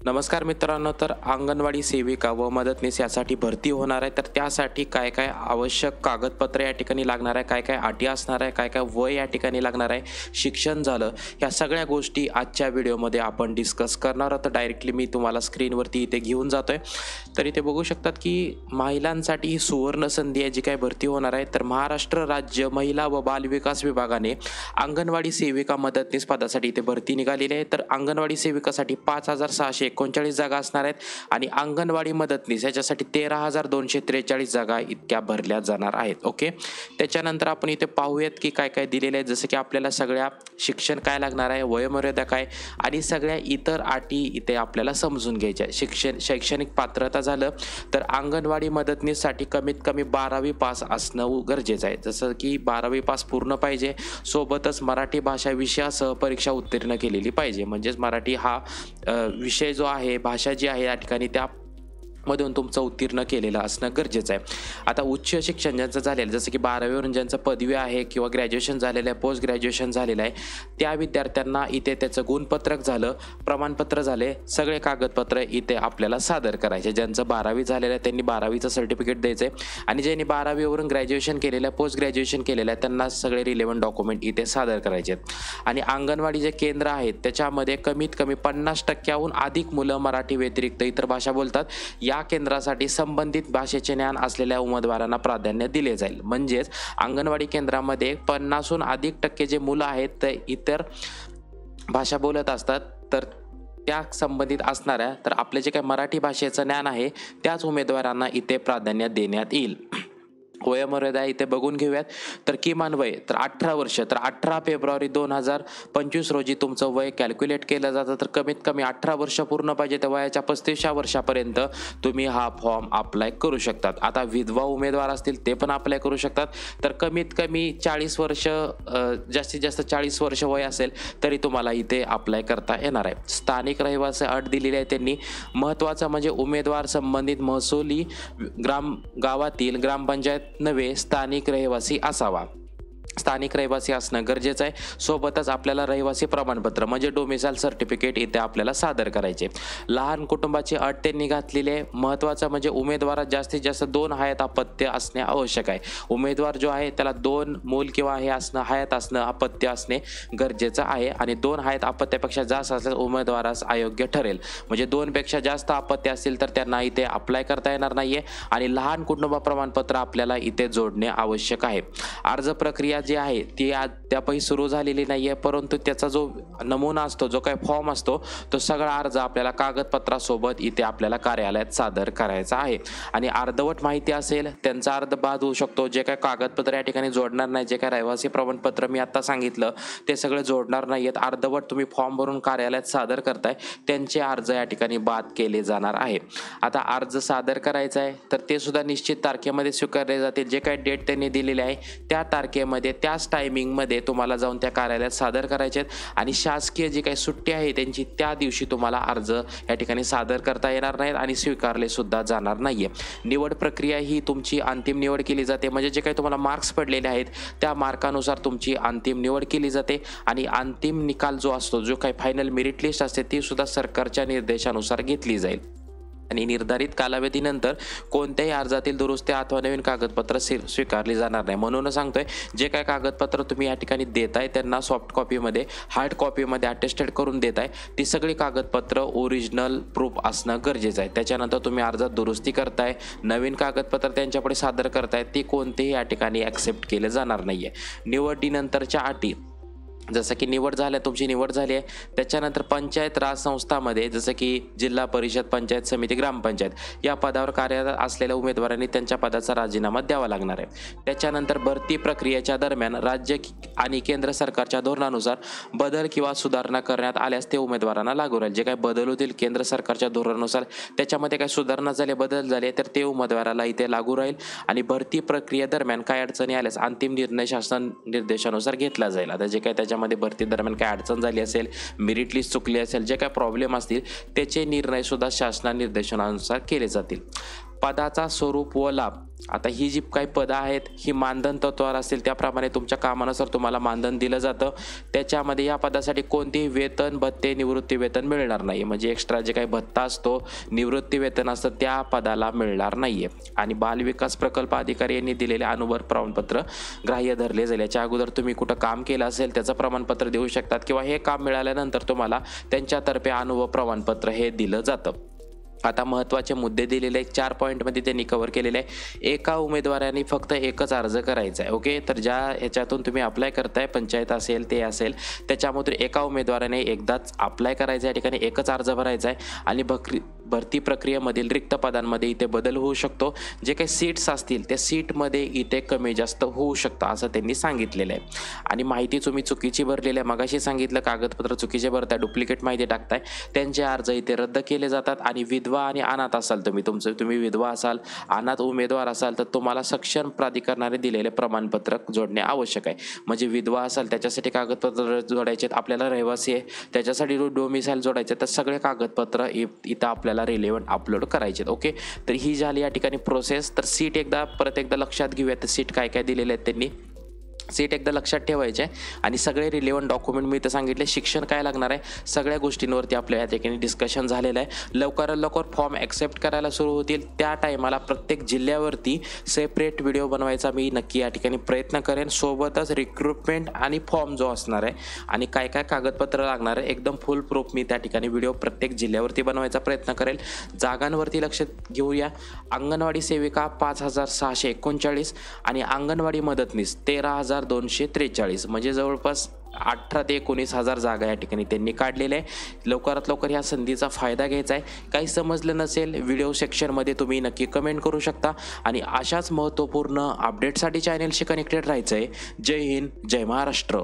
नमस्कार मित्रांनो, तर अंगणवाडी सेविका व मदतनीस यासाठी भरती होणार आहे. तर त्यासाठी काय काय आवश्यक कागदपत्र या ठिकाणी लागणार आहे, काय काय अटी असणार आहे, काय काय वय या ठिकाणी लागणार आहे, शिक्षण झालं, या सगळ्या गोष्टी आजच्या व्हिडिओमध्ये आपण डिस्कस करणार आहोत. तर डायरेक्टली मी तुम्हाला स्क्रीनवरती इथे घेऊन जातोय. तर इथे बघू शकतात की महिलांसाठी ही सुवर्ण संधी आहे जी काय भरती होणार आहे. तर महाराष्ट्र राज्य महिला व बाल विकास विभागाने अंगणवाडी सेविका मदतनीस पदासाठी इथे भरती निघालेली आहे. तर अंगणवाडी सेविकासाठी 5,639 जागा असणार आहेत आणि अंगणवाडी मदतनीस याच्यासाठी 13,243 जागा इतक्या भरल्या जाणार आहेत. ओके, त्याच्यानंतर आपण इथे पाहूयात की काय काय दिलेलं आहे. जसं की आपल्याला सगळ्या शिक्षण काय लागणार आहे, वयोमर्यादा काय आणि सगळ्या इतर अटी इथे आपल्याला समजून घ्यायच्या. शैक्षणिक पात्रता झालं तर अंगणवाडी मदतनीससाठी कमीत कमी 12वी पास असणं गरजेचं आहे. जसं की 12वी पास पूर्ण पाहिजे, सोबतच मराठी भाषा विषयासह परीक्षा उत्तीर्ण केलेली पाहिजे. म्हणजेच मराठी हा विषय जो आहे, भाषा जी आहे या ठिकाणी त्यामधून तुमचं उत्तीर्ण केलेलं असणं गरजेचं आहे. आता उच्च शिक्षण ज्यांचं झालेलं, जसं की 12वीवरून ज्यांचं पदवी आहे किंवा ग्रॅज्युएशन झालेलं आहे, पोस्ट ग्रॅज्युएशन झालेलं आहे, त्या विद्यार्थ्यांना इथे त्याचं गुणपत्रक झालं, प्रमाणपत्र झाले, सगळे कागदपत्र इथे आपल्याला सादर करायचे. ज्यांचं 12वी झालेलं आहे त्यांनी 12वीचं सर्टिफिकेट द्यायचं आहे आणि ज्यांनी 12वीवरून ग्रॅज्युएशन केलेलं आहे, पोस्ट ग्रॅज्युएशन केलेलं आहे, त्यांना सगळे रिलेव्हंट डॉक्युमेंट इथे सादर करायचे आहेत. आणि अंगणवाडी जे केंद्र आहेत त्याच्यामध्ये कमीत कमी 50%हून अधिक मुलं मराठी व्यतिरिक्त इतर भाषा बोलतात. या केंद्रासाठी संबंधित भाषेचे ज्ञान असलेल्या उमेदवारांना प्राधान्य दिले जाईल. म्हणजेच अंगणवाडी केंद्रामध्ये 50हून अधिक टक्के जे मुलं आहेत ते इतर भाषा बोलत असतात, तर त्या संबंधित असणाऱ्या, तर आपले जे काही मराठी भाषेचं ज्ञान आहे त्याच उमेदवारांना इथे प्राधान्य देण्यात येईल. वयोमर्यादा इथे बघून घेऊयात. तर किमान वय तर 18 वर्ष. तर 18 फेब्रुवारी 2025 रोजी तुमचं वय कॅल्क्युलेट केलं जातं. तर कमीत कमी 18 वर्ष पूर्ण पाहिजे. तर वयाच्या 35व्या वर्षापर्यंत तुम्ही हा फॉर्म अप्लाय करू शकतात. आता विधवा उमेदवार असतील ते पण अप्लाय करू शकतात. तर कमीत कमी 40 वर्ष, जास्तीत जास्त 40 वर्ष वय असेल तरी तुम्हाला इथे अप्लाय करता येणार आहे. स्थानिक रहिवासी अट दिलेली आहे त्यांनी. महत्त्वाचं म्हणजे उमेदवार संबंधित महसुली गावातील ग्रामपंचायत नव्हे, स्थानिक रहिवासी असावा. स्थानिक रहिवासी असणं गरजेचं आहे. सोबतच आपल्याला रहिवासी प्रमाणपत्र म्हणजे डोमिसाइल सर्टिफिकेट इथे आपल्याला सादर करायचे. लहान कुटुंबाची अट त्यांनी घातलेली आहे. महत्त्वाचं म्हणजे उमेदवारात जास्तीत जास्त 2 हयात अपत्य असणे आवश्यक आहे. उमेदवार जो आहे त्याला 2 मूल किंवा हे असणं, हयात असणं, अपत्य असणे गरजेचं आहे. आणि 2 हयात अपत्यापेक्षा जास्त असल्यास उमेदवारास अयोग्य ठरेल. म्हणजे 2 पेक्षा जास्त अपत्य असतील तर त्यांना इथे अप्लाय करता येणार नाहीये. आणि लहान कुटुंब प्रमाणपत्र आपल्याला इथे जोडणे आवश्यक आहे. अर्ज प्रक्रिया जी आहे ती अद्यापही सुरू झालेली नाहीये, परंतु त्याचा जो नमुना असतो, जो काही फॉर्म असतो, तो सगळा अर्ज आपल्याला कागदपत्रासोबत इथे आपल्याला कार्यालयात सादर करायचा आहे. आणि अर्धवट माहिती असेल त्यांचा अर्ज बाद होऊ शकतो. जे काही कागदपत्र या ठिकाणी जोडणार नाही, जे काही रहिवासी प्रमाणपत्र मी आता सांगितलं ते सगळे जोडणार नाहीयेत, अर्धवट तुम्ही फॉर्म भरून कार्यालयात सादर करताय, त्यांचे अर्ज या ठिकाणी बाद केले जाणार आहे. आता अर्ज सादर करायचा आहे तर ते सुद्धा निश्चित तारखेमध्ये स्वीकारले जातील. जे काही डेट त्यांनी दिलेली आहे त्या तारखेमध्ये, त्याच टायमिंगमध्ये तुम्हाला जाऊन त्या कार्यालयात सादर करायचे आहेत. आणि शासकीय जी काही सुट्टी आहे त्यांची त्या दिवशी तुम्हाला अर्ज या ठिकाणी सादर करता येणार नाहीत आणि स्वीकारले सुद्धा जाणार नाहीये. निवड प्रक्रिया ही तुमची अंतिम निवड केली जाते. म्हणजे जे काही तुम्हाला मार्क्स पडलेले आहेत त्या मार्कानुसार तुमची अंतिम निवड केली जाते. आणि अंतिम निकाल जो असतो, जो काही फायनल मेरिट लिस्ट असते, ती सुद्धा सरकारच्या निर्देशानुसार घेतली जाईल. आणि निर्धारित कालावधीनंतर कोणत्याही अर्जातील दुरुस्त्या अथवा नवीन कागदपत्र स्वीकारली जाणार नाही. म्हणून सांगतोय, जे काय कागदपत्र तुम्ही या ठिकाणी देताय त्यांना सॉफ्ट कॉपीमध्ये, हार्ड कॉपीमध्ये अटेस्टेड करून देताय, ती सगळी कागदपत्र ओरिजिनल प्रूफ असणं गरजेचं आहे. त्याच्यानंतर तुम्ही अर्जात दुरुस्ती करताय, नवीन कागदपत्र त्यांच्यापुढे सादर करताय, ती कोणतेही या ठिकाणी ॲक्सेप्ट केले जाणार नाहीये. निवडीनंतरच्या अटी, जसं की तुमची निवड झाली आहे, त्याच्यानंतर पंचायत राज संस्थामध्ये जसं की जिल्हा परिषद, पंचायत समिती, ग्रामपंचायत या पदावर कार्यरत असलेल्या उमेदवारांनी त्यांच्या पदाचा राजीनामा द्यावा लागणार आहे. त्याच्यानंतर भरती प्रक्रियेच्या दरम्यान राज्य आणि केंद्र सरकारच्या धोरणानुसार बदल किंवा सुधारणा करण्यात आल्यास ते उमेदवारांना लागू राहील. जे काही बदल होतील केंद्र सरकारच्या धोरणानुसार, त्याच्यामध्ये काही सुधारणा झाले, बदल झाले, तर ते उमेदवाराला इथे लागू राहील. आणि भरती प्रक्रियेदरम्यान काही अडचणी आल्यास अंतिम निर्णय शासन निर्देशानुसार घेतला जाईल. आता जे काही मध्ये भरती दरम्यान काय अडचण झाली असेल, मेरिट लिस्ट चुकली असेल, जे काय प्रॉब्लेम असतील त्याचे निर्णय सुद्धा शासना निर्देशनानुसार केले जातील. पदाचा स्वरूप व लाभ. आता ही जी काही पदं आहेत ही मानधन तत्वावर असतील, त्याप्रमाणे तुमच्या कामानुसार तुम्हाला मानधन दिलं जातं. त्याच्यामध्ये या पदासाठी कोणतेही वेतन, भत्ते, निवृत्ती वेतन मिळणार नाही. म्हणजे एक्स्ट्रा जे काही भत्ता असतो, निवृत्ती वेतन असतं, त्या पदाला मिळणार नाहीये. आणि बालविकास प्रकल्प अधिकारी यांनी दिलेले अनुभव प्रमाणपत्र ग्राह्य धरले जाईल. याच्या अगोदर तुम्ही कुठं काम केलं असेल त्याचं प्रमाणपत्र देऊ शकतात, किंवा हे काम मिळाल्यानंतर तुम्हाला त्यांच्यातर्फे अनुभव प्रमाणपत्र हे दिलं जातं. आता महत्त्वाचे मुद्दे दिलेले 4 पॉईंटमध्ये त्यांनी कव्हर केलेले आहे. एका उमेदवाराने फक्त एकच अर्ज करायचा आहे. ओके, तर ज्या ह्याच्यातून तुम्ही अप्लाय करताय, पंचायत असेल ते असेल, त्याच्यामधून एका उमेदवाराने एकदाच अप्लाय करायचा, या ठिकाणी एकच अर्ज भरायचा आहे. आणि भरती प्रक्रियेमधील रिक्त पदांमध्ये इथे बदल होऊ शकतो. जे काही सीट्स असतील त्या सीटमध्ये इथे कमी जास्त होऊ शकतं असं त्यांनी सांगितलेलं आहे. आणि माहिती तुम्ही चुकीची भरलेली आहे, मगाशी सांगितलं कागदपत्र चुकीचे भरताय, डुप्लिकेट माहिती टाकताय, त्यांचे अर्ज इथे रद्द केले जातात. आणि विधवा आणि अनाथ असाल तुम्ही विधवा असाल, अनाथ उमेदवार असाल, तर तुम्हाला सक्षम प्राधिकरणाने दिलेले प्रमाणपत्र जोडणे आवश्यक आहे. म्हणजे विधवा असाल त्याच्यासाठी कागदपत्र जोडायचे, आपल्याला रहिवासी आहे त्याच्यासाठी डोमिसाईल जोडायचे, तर सगळे कागदपत्र इथं आपल्याला रिलेव्हंट अपलोड करायचे. ओके, तर ही झाली या ठिकाणी प्रोसेस. तर सीट परत एकदा लक्षात घेऊया. तर सीट काय काय दिलेले आहेत त्यांनी, सीट एकदा लक्षात ठेवायचे. आणि सगळे रिलेव्हंट डॉक्युमेंट मी इथं सांगितले. शिक्षण काय लागणार आहे, सगळ्या गोष्टींवरती आपल्या या ठिकाणी डिस्कशन झालेलं आहे. लवकरात लवकर फॉर्म ॲक्सेप्ट करायला सुरू होतील. त्या टायमाला प्रत्येक जिल्ह्यावरती सेपरेट व्हिडिओ बनवायचा मी नक्की या ठिकाणी प्रयत्न करेन. सोबतच रिक्रुटमेंट आणि फॉर्म जो असणार आहे आणि काय काय कागदपत्र लागणार आहे एकदम फुल प्रूफ मी त्या ठिकाणी व्हिडिओ प्रत्येक जिल्ह्यावरती बनवायचा प्रयत्न करेल. जागांवरती लक्ष घेऊया. अंगणवाडी सेविका 5,639 आणि अंगणवाडी मदतनीस 13,243, म्हणजे जवळपास 18 ते 19,000 जागा या ठिकाणी त्यांनी काढलेल्या आहे. लवकरात लवकर ह्या संधीचा फायदा घ्यायचा आहे. काही समजलं नसेल व्हिडिओ सेक्शनमध्ये तुम्ही नक्की कमेंट करू शकता. आणि अशाच महत्त्वपूर्ण अपडेटसाठी चॅनलशी कनेक्टेड राहायचं आहे. जय हिंद, जय महाराष्ट्र.